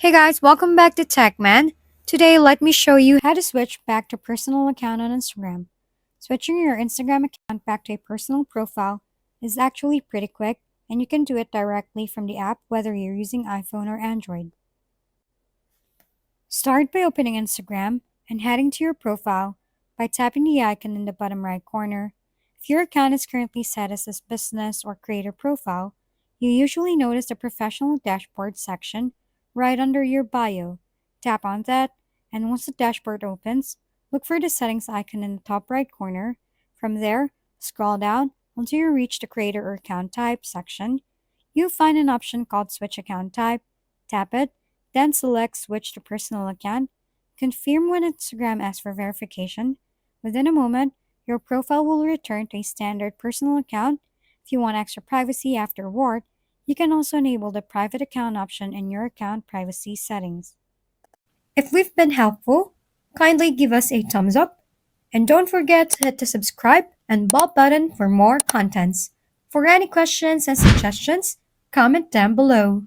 Hey guys, welcome back to TechMan. Today, let me show you how to switch back to personal account on Instagram. Switching your Instagram account back to a personal profile is actually pretty quick, and you can do it directly from the app whether you're using iPhone or Android. Start by opening Instagram and heading to your profile by tapping the icon in the bottom right corner. If your account is currently set as a business or creator profile, you usually notice the professional dashboard section right under your bio. Tap on that, and once the dashboard opens, look for the settings icon in the top right corner. From there, scroll down until you reach the creator or account type section. You'll find an option called Switch Account Type. Tap it, then select Switch to Personal Account. Confirm when Instagram asks for verification. Within a moment, your profile will return to a standard personal account. If you want extra privacy afterward, you can also enable the private account option in your account privacy settings. If we've been helpful, kindly give us a thumbs up and don't forget to hit the subscribe and bell button for more contents. For any questions and suggestions, comment down below.